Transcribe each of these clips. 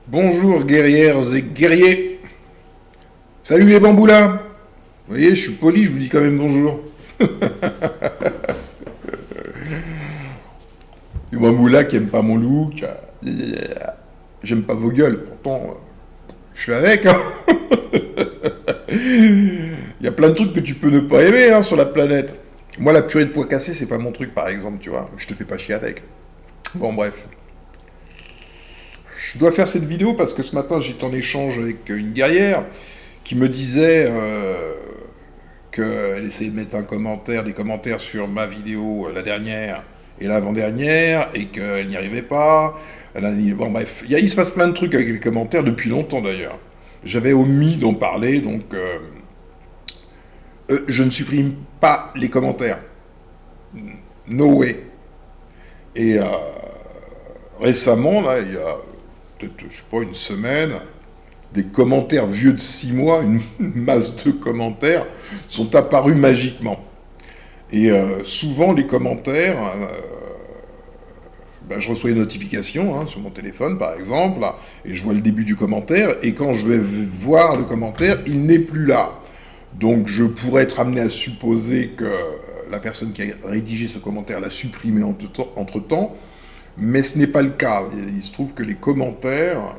Bonjour guerrières et guerriers. Salut les bamboulas. Vous voyez, je suis poli, je vous dis quand même bonjour. Les bamboulas qui aiment pas mon look. J'aime pas vos gueules, pourtant je fais avec. Hein. Il y a plein de trucs que tu peux ne pas aimer hein, sur la planète. Moi, la purée de pois cassés, c'est pas mon truc, par exemple, tu vois. Je te fais pas chier avec. Bon, bref. Je dois faire cette vidéo parce que ce matin, j'étais en échange avec une guerrière qui me disait qu'elle essayait de mettre un commentaire, des commentaires sur ma vidéo, la dernière et l'avant-dernière, et qu'elle n'y arrivait pas. Elle a dit, bon bref, il se passe plein de trucs avec les commentaires depuis longtemps d'ailleurs. J'avais omis d'en parler, donc je ne supprime pas les commentaires. No way. Et récemment, là, il y a peut-être, je sais pas, une semaine, des commentaires vieux de 6 mois, une masse de commentaires, sont apparus magiquement. Et souvent, les commentaires, je reçois une notification hein, sur mon téléphone, par exemple, et je vois le début du commentaire, et quand je vais voir le commentaire, il n'est plus là. Donc, je pourrais être amené à supposer que la personne qui a rédigé ce commentaire l'a supprimé entre-temps, mais ce n'est pas le cas. Il se trouve que les commentaires,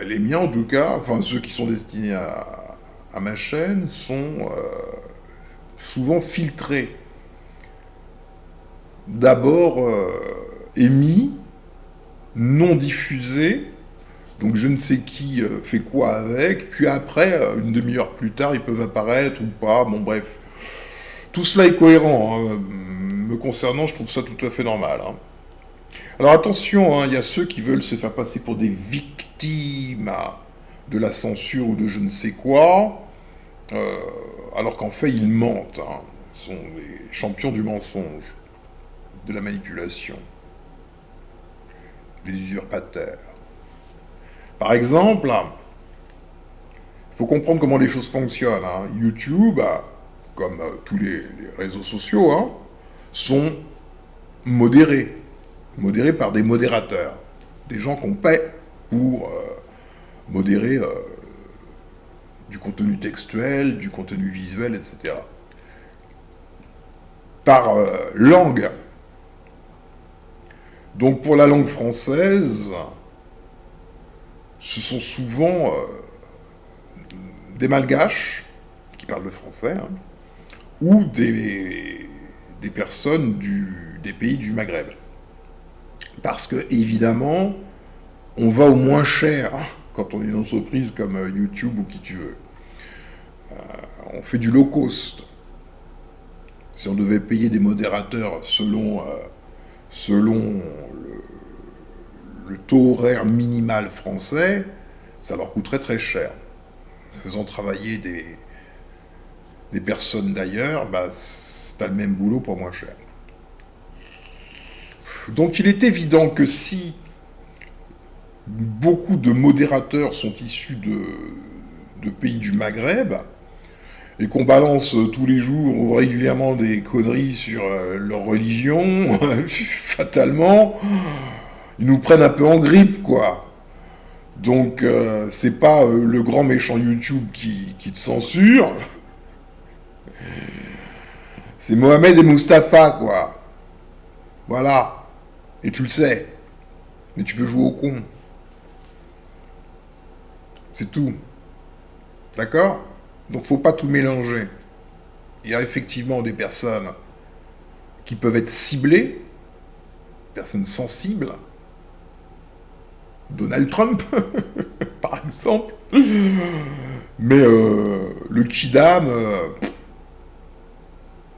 les miens en tout cas, enfin ceux qui sont destinés à ma chaîne, sont souvent filtrés. D'abord émis, non diffusés, donc je ne sais qui fait quoi avec, puis après, une demi-heure plus tard, ils peuvent apparaître ou pas, bon bref. Tout cela est cohérent, hein. Me concernant, je trouve ça tout à fait normal. Hein. Alors attention, hein, il y a ceux qui veulent se faire passer pour des victimes de la censure ou de je ne sais quoi, alors qu'en fait ils mentent. Hein. Ils sont les champions du mensonge, de la manipulation, des usurpateurs. Par exemple, il faut comprendre comment les choses fonctionnent. Hein. YouTube, comme tous les réseaux sociaux, hein, sont modérés. Modérés par des modérateurs. Des gens qu'on paie pour modérer du contenu textuel, du contenu visuel, etc. Par langue. Donc pour la langue française, ce sont souvent des malgaches qui parlent le français, hein, ou des personnes des pays du Maghreb. Parce que, évidemment, on va au moins cher hein, quand on est une entreprise comme YouTube ou qui tu veux. On fait du low cost. Si on devait payer des modérateurs selon le taux horaire minimal français, ça leur coûterait très cher. Faisant travailler des personnes d'ailleurs, t'as le même boulot pour moins cher. Donc il est évident que si beaucoup de modérateurs sont issus de pays du Maghreb, et qu'on balance tous les jours ou régulièrement des conneries sur leur religion, fatalement, ils nous prennent un peu en grippe, quoi. Donc, c'est pas le grand méchant YouTube qui te censure, c'est Mohamed et Mustapha, quoi. Voilà. Et tu le sais. Mais tu veux jouer au con. C'est tout. D'accord? Donc, faut pas tout mélanger. Il y a effectivement des personnes qui peuvent être ciblées, personnes sensibles, Donald Trump, par exemple. Mais le kidam,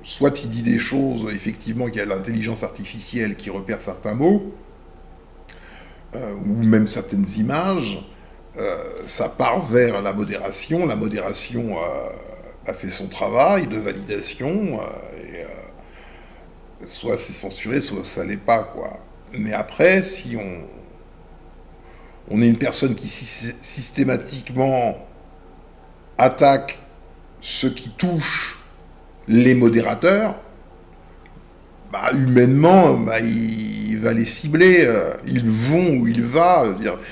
soit il dit des choses, effectivement, qu'il y a l'intelligence artificielle qui repère certains mots, ou même certaines images, ça part vers la modération. La modération a fait son travail de validation, et soit c'est censuré, soit ça l'est pas, quoi. Mais après, si on est une personne qui systématiquement attaque ce qui touche les modérateurs, humainement, il va les cibler. Ils vont où il va.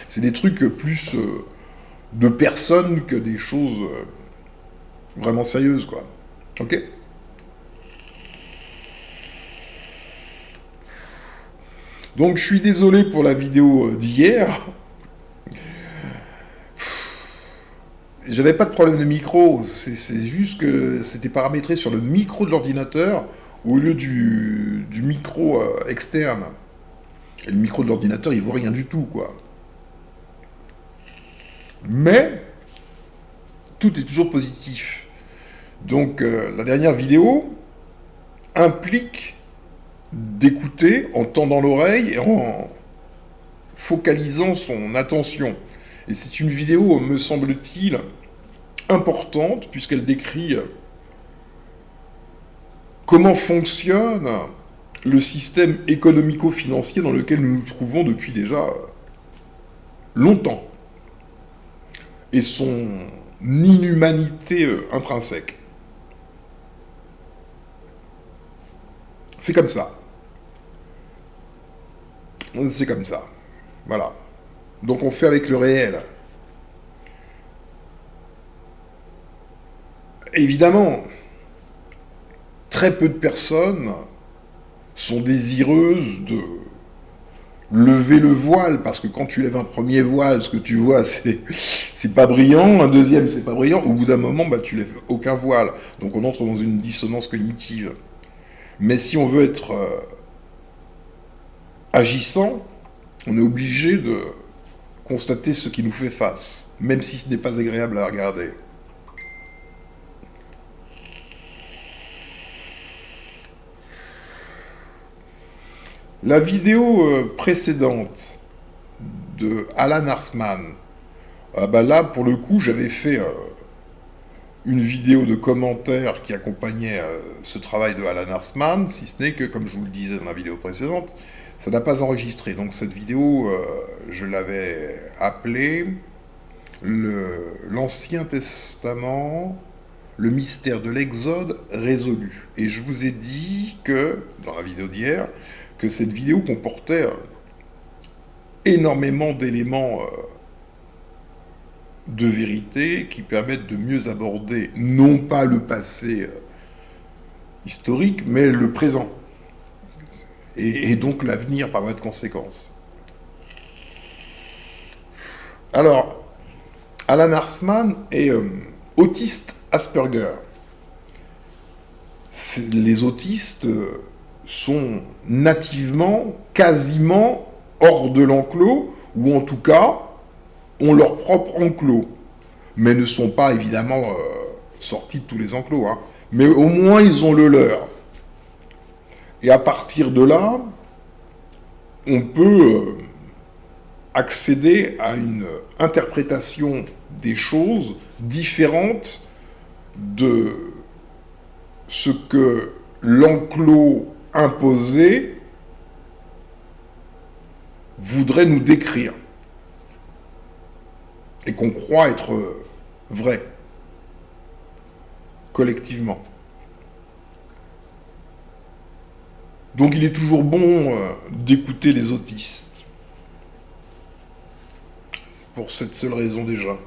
C'est des trucs plus de personnes que des choses vraiment sérieuses, quoi. Ok? Donc je suis désolé pour la vidéo d'hier. J'avais pas de problème de micro, c'est juste que c'était paramétré sur le micro de l'ordinateur au lieu du micro externe. Et le micro de l'ordinateur, il vaut rien du tout, quoi. Mais tout est toujours positif. Donc la dernière vidéo implique d'écouter en tendant l'oreille et en focalisant son attention. Et c'est une vidéo, me semble-t-il, importante, puisqu'elle décrit comment fonctionne le système économico-financier dans lequel nous nous trouvons depuis déjà longtemps, et son inhumanité intrinsèque. C'est comme ça. C'est comme ça. Voilà. Donc on fait avec le réel. Évidemment, très peu de personnes sont désireuses de lever le voile, parce que quand tu lèves un premier voile, ce que tu vois, c'est pas brillant, un deuxième, c'est pas brillant, au bout d'un moment, tu lèves aucun voile. Donc on entre dans une dissonance cognitive. Mais si on veut être agissant, on est obligé de constater ce qui nous fait face, même si ce n'est pas agréable à regarder. La vidéo précédente de Alan Arsman, là, pour le coup, j'avais fait une vidéo de commentaires qui accompagnait ce travail de Alan Arsman, si ce n'est que, comme je vous le disais dans la vidéo précédente, ça n'a pas enregistré. Donc cette vidéo, je l'avais appelée l'Ancien Testament, le mystère de l'Exode résolu. Et je vous ai dit que, dans la vidéo d'hier, que cette vidéo comportait énormément d'éléments de vérité qui permettent de mieux aborder non pas le passé historique, mais le présent. Et donc l'avenir par voie de conséquence. Alors, Alan Arsman est autiste Asperger. Les autistes sont nativement, quasiment hors de l'enclos, ou en tout cas ont leur propre enclos, mais ne sont pas évidemment sortis de tous les enclos, hein. Mais au moins ils ont le leur. Et à partir de là, on peut accéder à une interprétation des choses différente de ce que l'enclos imposé voudrait nous décrire et qu'on croit être vrai, collectivement. Donc il est toujours bon d'écouter les autistes, pour cette seule raison déjà.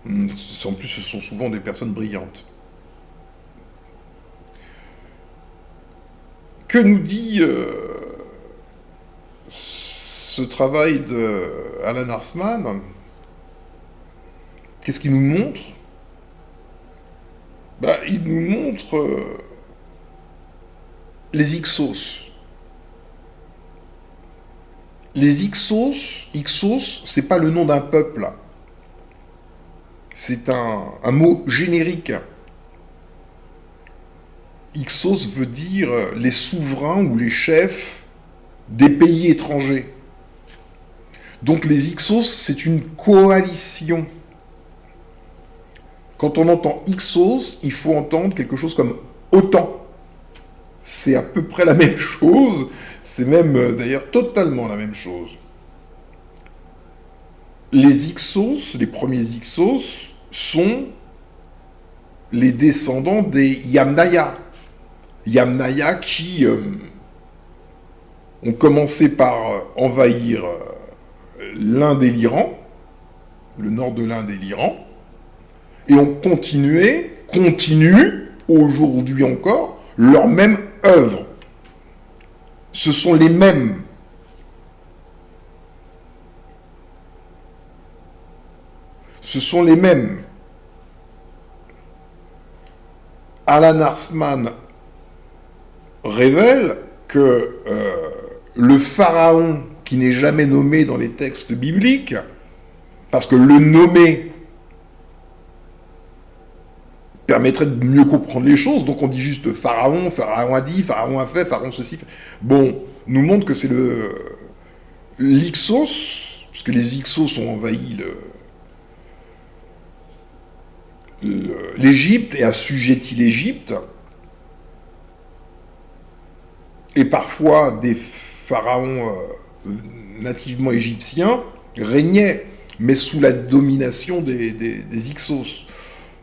En plus, ce sont souvent des personnes brillantes. Que nous dit ce travail de Alan Arsman? Qu'est-ce qu'il nous montre? Il nous montre les Ixos. Les Ixos, c'est pas le nom d'un peuple. C'est un mot générique. Ixos veut dire les souverains ou les chefs des pays étrangers. Donc les Ixos, c'est une coalition. Quand on entend Ixos, il faut entendre quelque chose comme OTAN. C'est à peu près la même chose, c'est même d'ailleurs totalement la même chose. Les Ixos, les premiers Ixos, sont les descendants des Yamnaya. Yamnaya qui ont commencé par envahir l'Inde et l'Iran, le nord de l'Inde et l'Iran, et ont continuent aujourd'hui encore, leur même œuvre. Ce sont les mêmes. Ce sont les mêmes. Alan Arsman révèle que le pharaon qui n'est jamais nommé dans les textes bibliques, parce que le nommer permettrait de mieux comprendre les choses, donc on dit juste pharaon, pharaon a dit, pharaon a fait, pharaon ceci. Bon, nous montre que c'est l'Ixos, puisque les Ixos ont envahi l'Égypte et assujetti l'Égypte, et parfois des pharaons nativement égyptiens régnaient, mais sous la domination des Ixos.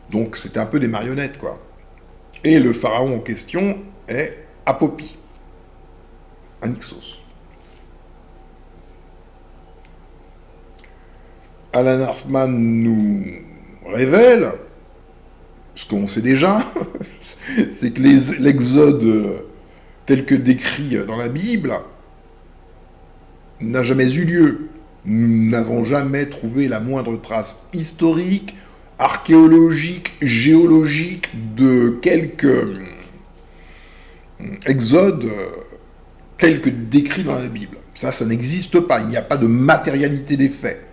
Donc c'était un peu des marionnettes, quoi. Et le pharaon en question est Apopi, un Ixos. Alan Arsman nous révèle, ce qu'on sait déjà, c'est que l'Exode tel que décrit dans la Bible n'a jamais eu lieu. Nous n'avons jamais trouvé la moindre trace historique, archéologique, géologique de quelque exode tel que décrit dans la Bible. Ça n'existe pas. Il n'y a pas de matérialité des faits.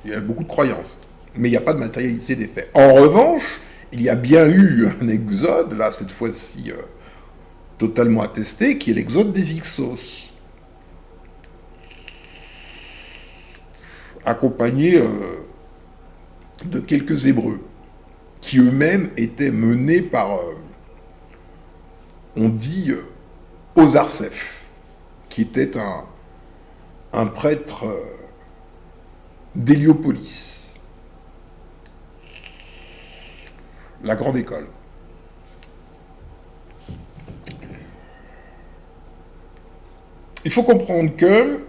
Il y a beaucoup de croyances, mais il n'y a pas de matérialité des faits. En revanche, il y a bien eu un exode, là, cette fois-ci, totalement attesté, qui est l'exode des Ixos, accompagné de quelques Hébreux, qui eux-mêmes étaient menés par, on dit, Osarseph, qui était un prêtre d'Héliopolis, la grande école. Il faut comprendre que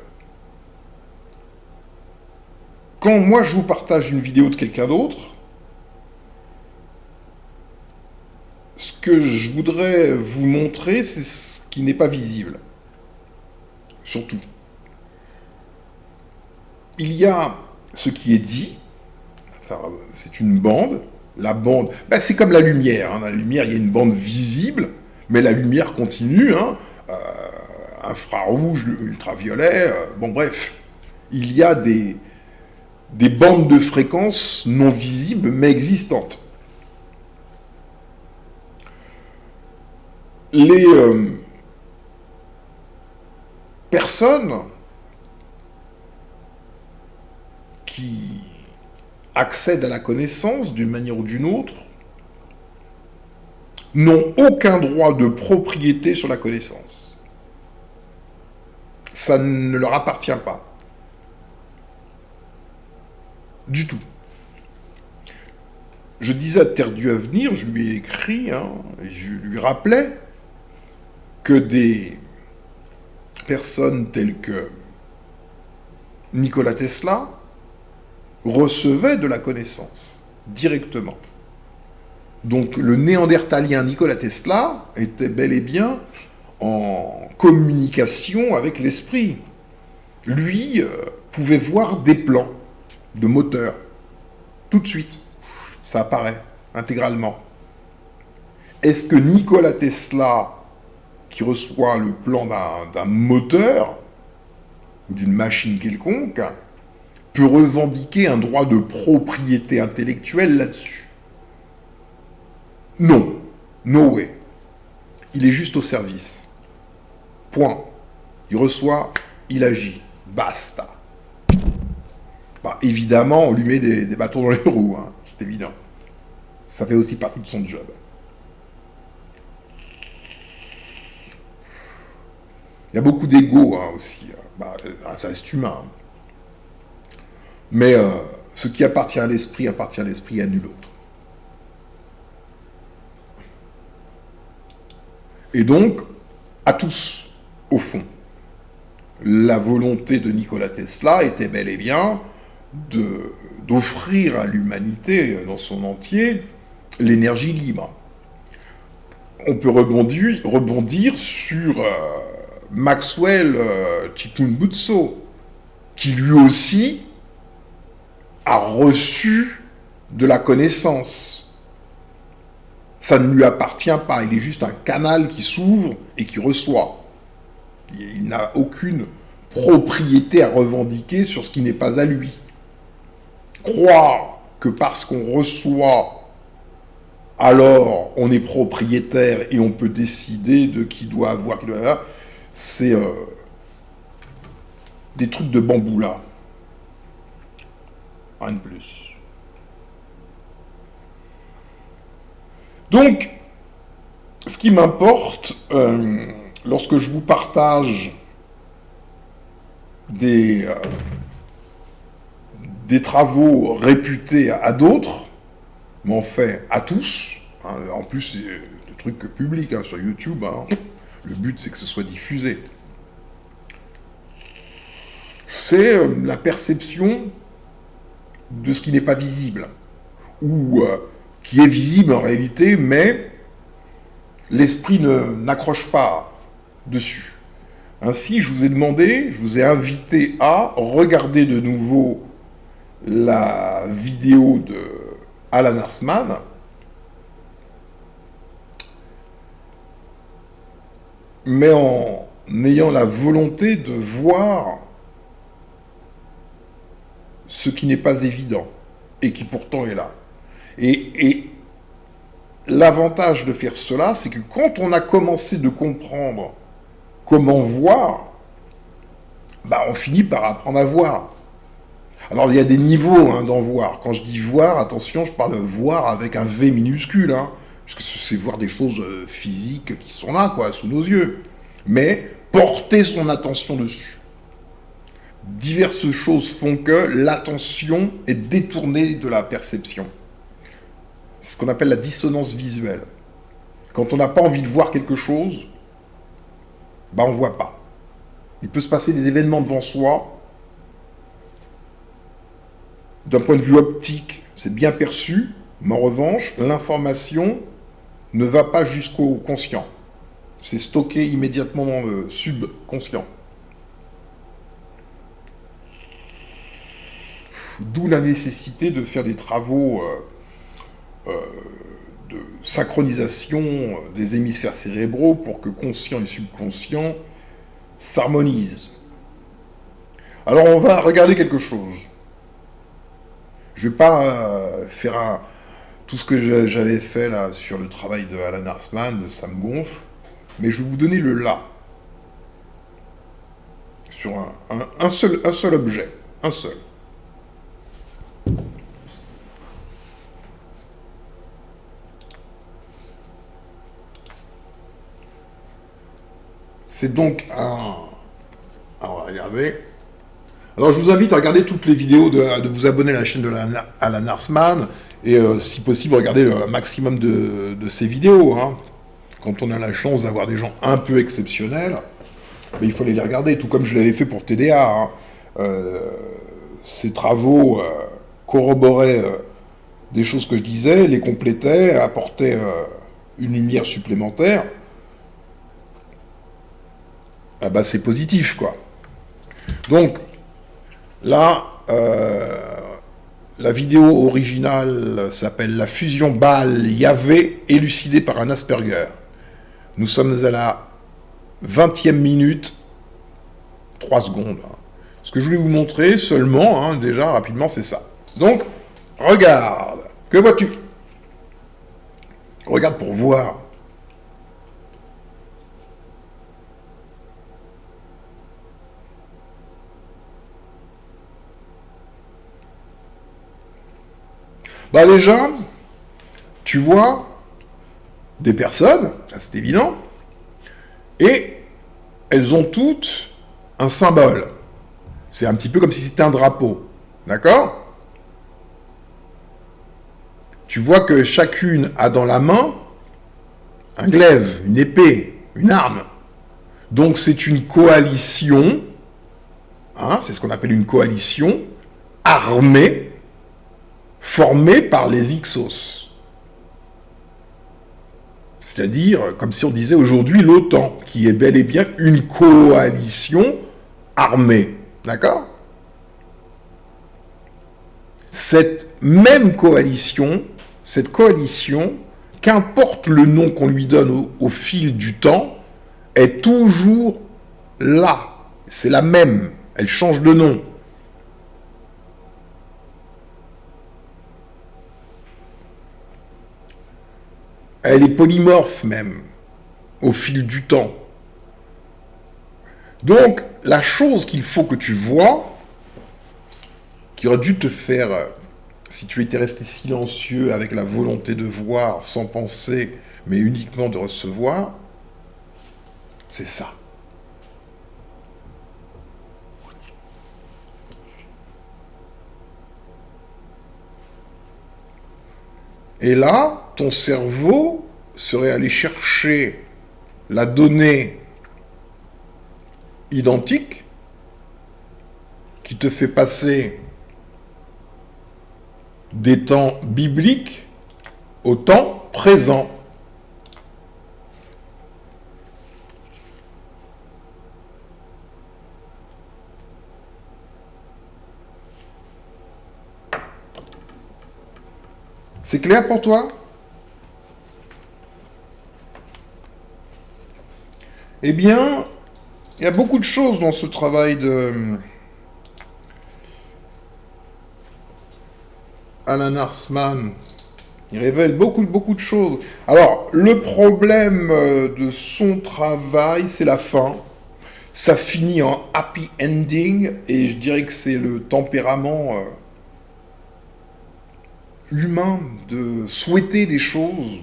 quand moi je vous partage une vidéo de quelqu'un d'autre, ce que je voudrais vous montrer, c'est ce qui n'est pas visible. Surtout. Il y a ce qui est dit, c'est une bande. La bande, c'est comme la lumière. Hein. La lumière, il y a une bande visible, mais la lumière continue. Infrarouge, ultraviolet, bon bref. Il y a des bandes de fréquences non visibles, mais existantes. Les personnes qui accèdent à la connaissance d'une manière ou d'une autre n'ont aucun droit de propriété sur la connaissance. Ça ne leur appartient pas. Du tout. Je disais à Terre-Dieu à venir, je lui ai écrit, et je lui rappelais que des personnes telles que Nikola Tesla recevaient de la connaissance, directement. Donc le néandertalien Nikola Tesla était bel et bien en communication avec l'esprit. Lui pouvait voir des plans de moteur, tout de suite. Ça apparaît intégralement. Est-ce que Nikola Tesla, qui reçoit le plan d'un moteur ou d'une machine quelconque, peut revendiquer un droit de propriété intellectuelle là-dessus? Non. No way. Il est juste au service. Point. Il reçoit, il agit. Basta. Évidemment, on lui met des bâtons dans les roues, c'est évident. Ça fait aussi partie de son job. Il y a beaucoup d'ego aussi. Ça reste humain. Mais ce qui appartient à l'esprit et à nul autre. Et donc, à tous, au fond. La volonté de Nikola Tesla était bel et bien d'offrir à l'humanité dans son entier l'énergie libre. On peut rebondir sur Maxwell Chikumbutso, qui lui aussi a reçu de la connaissance. Ça ne lui appartient pas, il est juste un canal qui s'ouvre et qui reçoit. Il n'a aucune propriété à revendiquer sur ce qui n'est pas à lui. Croire que parce qu'on reçoit, alors on est propriétaire et on peut décider de qui doit avoir, c'est des trucs de bambou là. Rien de plus. Donc, ce qui m'importe, lorsque je vous partage des travaux réputés à d'autres, mais en fait à tous, hein, en plus c'est des trucs publics hein, sur YouTube, hein, le but c'est que ce soit diffusé. C'est la perception de ce qui n'est pas visible, ou qui est visible en réalité, mais l'esprit n'accroche pas dessus. Ainsi, je vous ai invité à regarder de nouveau la vidéo de Alan Arsman, mais en ayant la volonté de voir ce qui n'est pas évident et qui pourtant est là. Et l'avantage de faire cela, c'est que quand on a commencé de comprendre comment voir, bah on finit par apprendre à voir. Alors il y a des niveaux hein, d'en voir. Quand je dis voir, attention, je parle de voir avec un V minuscule, hein, puisque c'est voir des choses physiques qui sont là, quoi, sous nos yeux. Mais porter son attention dessus. Diverses choses font que l'attention est détournée de la perception. C'est ce qu'on appelle la dissonance visuelle. Quand on n'a pas envie de voir quelque chose, bah on ne voit pas. Il peut se passer des événements devant soi. D'un point de vue optique, c'est bien perçu, mais en revanche, l'information ne va pas jusqu'au conscient. C'est stocké immédiatement dans le subconscient. D'où la nécessité de faire des travaux de synchronisation des hémisphères cérébraux pour que conscient et subconscient s'harmonisent. Alors on va regarder quelque chose. Je ne vais pas faire tout ce que j'avais fait là sur le travail de Alan Arsman, ça me gonfle, mais je vais vous donner le là. Sur un seul objet, un seul. C'est donc un... Alors, regardez. Alors, je vous invite à regarder toutes les vidéos, de vous abonner à la chaîne de Alan Arsman, et si possible, regarder le maximum de ces vidéos. Hein. Quand on a la chance d'avoir des gens un peu exceptionnels, mais il faut les regarder, tout comme je l'avais fait pour TDA. Hein. Ces travaux corroboraient des choses que je disais, les complétaient, apportaient une lumière supplémentaire. Ah bah c'est positif, quoi. Donc, là, la vidéo originale s'appelle « La fusion Baal-Yahvé élucidée par un Asperger ». Nous sommes à la 20e minute, 3 secondes. Hein. Ce que je voulais vous montrer seulement, hein, déjà, rapidement, c'est ça. Donc, regarde. Que vois-tu? Regarde pour voir. Bah déjà, tu vois des personnes, ça c'est évident, et elles ont toutes un symbole. C'est un petit peu comme si c'était un drapeau, d'accord? Tu vois que chacune a dans la main un glaive, une épée, une arme. Donc c'est une coalition, hein, c'est ce qu'on appelle une coalition armée, formée par les Hyksos. C'est-à-dire, comme si on disait aujourd'hui l'OTAN, qui est bel et bien une coalition armée. D'accord ? Cette même coalition, qu'importe le nom qu'on lui donne au fil du temps, est toujours là. C'est la même. Elle change de nom. Elle est polymorphe même, au fil du temps. Donc, la chose qu'il faut que tu vois, qui aurait dû te faire, si tu étais resté silencieux avec la volonté de voir, sans penser, mais uniquement de recevoir, c'est ça. Et là, ton cerveau serait allé chercher la donnée identique qui te fait passer des temps bibliques au temps présent. C'est clair pour toi ? Eh bien, il y a beaucoup de choses dans ce travail de Alan Arsman. Il révèle beaucoup de choses. Alors, le problème de son travail, c'est la fin. Ça finit en happy ending, et je dirais que c'est le tempérament humain de souhaiter des choses,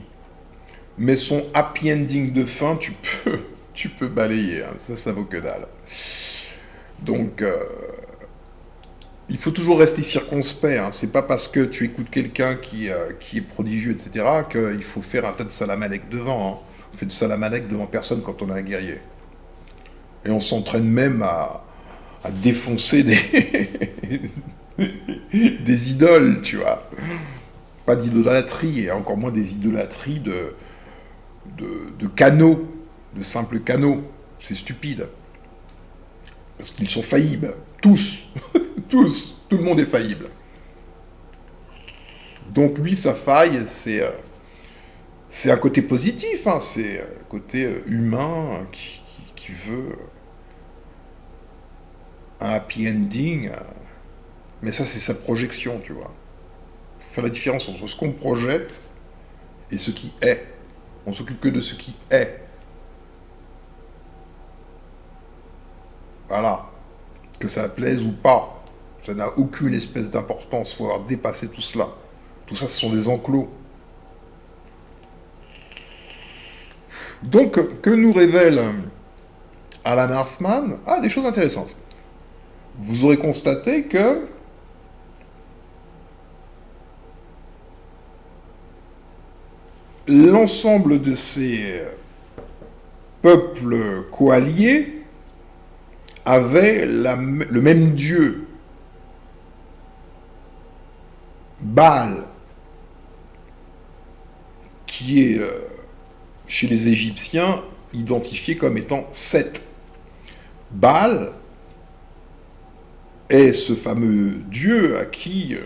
mais son happy ending de fin, tu peux balayer, hein. Ça vaut que dalle. Donc, il faut toujours rester circonspect, hein. C'est pas parce que tu écoutes quelqu'un qui est prodigieux, etc., qu'il faut faire un tas de salamalek devant, hein. On fait de salamalek devant personne quand on est un guerrier. Et on s'entraîne même à défoncer des idoles, tu vois. Pas d'idolâtrie, et encore moins des idolâtries de canaux, de simples canaux. C'est stupide. Parce qu'ils sont faillibles. Tous. Tous. Tout le monde est faillible. Donc lui, sa faille, c'est un côté positif, hein. C'est un côté humain qui veut un happy ending. Mais ça, c'est sa projection, tu vois. Faire la différence entre ce qu'on projette et ce qui est. On s'occupe que de ce qui est. Voilà. Que ça plaise ou pas. Ça n'a aucune espèce d'importance. Il faut avoir dépassé tout cela. Tout ça, ce sont des enclos. Donc, que nous révèle Alan Arsman ? Ah, des choses intéressantes. Vous aurez constaté que l'ensemble de ces peuples coalliés avaient le même dieu, Baal, qui est, chez les Égyptiens, identifié comme étant Seth. Baal est ce fameux dieu à qui il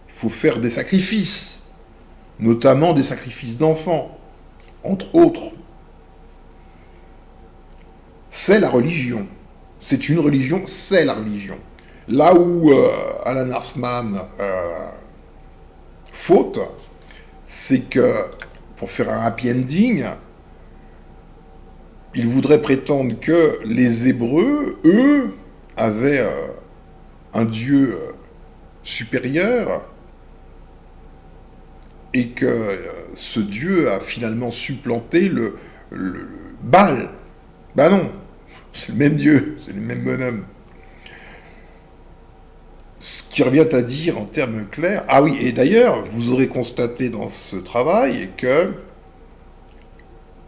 faut faire des sacrifices, notamment des sacrifices d'enfants, entre autres. C'est la religion. C'est une religion, c'est la religion. Là où Alan Arsman faute, c'est que, pour faire un happy ending, il voudrait prétendre que les Hébreux, eux, avaient un Dieu supérieur, et que ce Dieu a finalement supplanté le Baal. Ben non, c'est le même Dieu, c'est le même bonhomme. Ce qui revient à dire en termes clairs... Ah oui, et d'ailleurs, vous aurez constaté dans ce travail que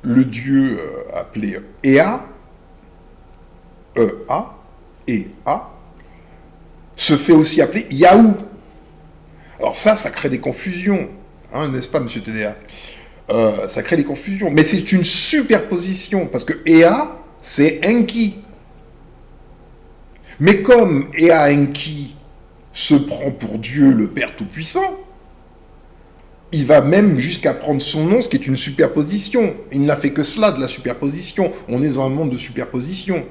le Dieu appelé EA, E-A, E-A, se fait aussi appeler Yahoo. Alors ça crée des confusions, hein, n'est-ce pas, monsieur TDA? Ça crée des confusions, mais c'est une superposition, parce que EA, c'est Enki. Mais comme Ea Enki se prend pour Dieu le Père Tout-Puissant, il va même jusqu'à prendre son nom, ce qui est une superposition. Il n'a fait que cela, de la superposition. On est dans un monde de superposition.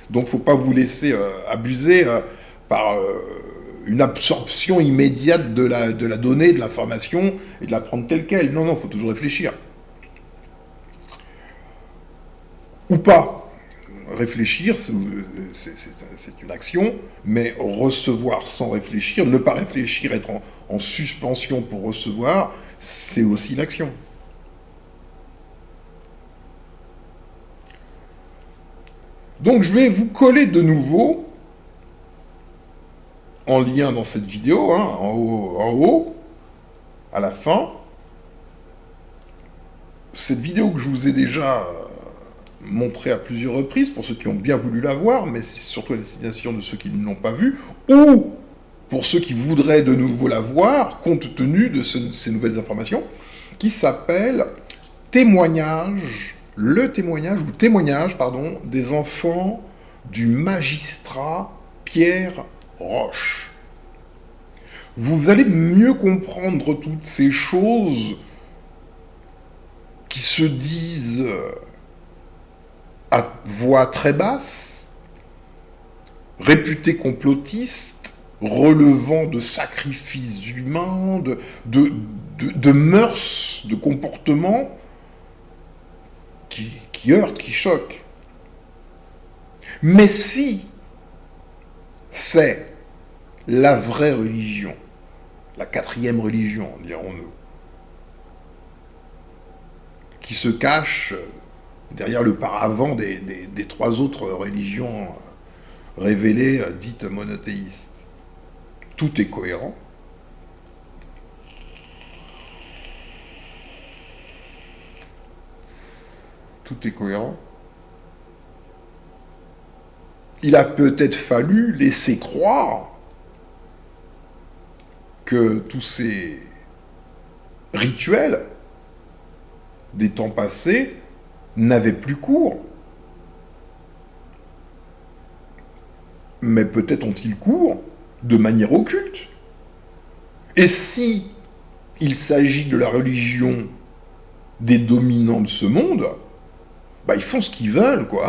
Donc il ne faut pas vous laisser abuser par une absorption immédiate de la donnée, de l'information, et de la prendre telle qu'elle. Non, il faut toujours réfléchir. Ou pas. Réfléchir, c'est une action, mais recevoir sans réfléchir, ne pas réfléchir, être en suspension pour recevoir, c'est aussi une action. Donc je vais vous coller de nouveau, en lien dans cette vidéo, hein, en haut, à la fin, cette vidéo que je vous ai déjà montré à plusieurs reprises, pour ceux qui ont bien voulu la voir, mais c'est surtout à destination de ceux qui ne l'ont pas vue, ou pour ceux qui voudraient de nouveau la voir, compte tenu de ces nouvelles informations, qui s'appelle Témoignage, pardon, des enfants du magistrat Pierre Roche. Vous allez mieux comprendre toutes ces choses qui se disent à voix très basse, réputés complotistes, relevant de sacrifices humains, de mœurs, de comportements qui heurtent, qui choquent. Mais si c'est la vraie religion, la quatrième religion, dirons-nous, qui se cache derrière le paravent des trois autres religions révélées, dites monothéistes. Tout est cohérent. Tout est cohérent. Il a peut-être fallu laisser croire que tous ces rituels des temps passés n'avaient plus cours. Mais peut-être ont-ils cours de manière occulte. Et si il s'agit de la religion des dominants de ce monde, bah ils font ce qu'ils veulent, quoi.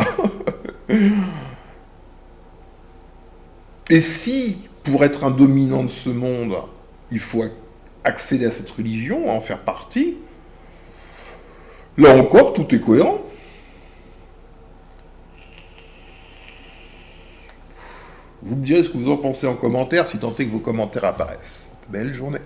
Et si, pour être un dominant de ce monde, il faut accéder à cette religion, en faire partie, là encore, tout est cohérent. Vous me direz ce que vous en pensez en commentaire, si tant est que vos commentaires apparaissent. Belle journée.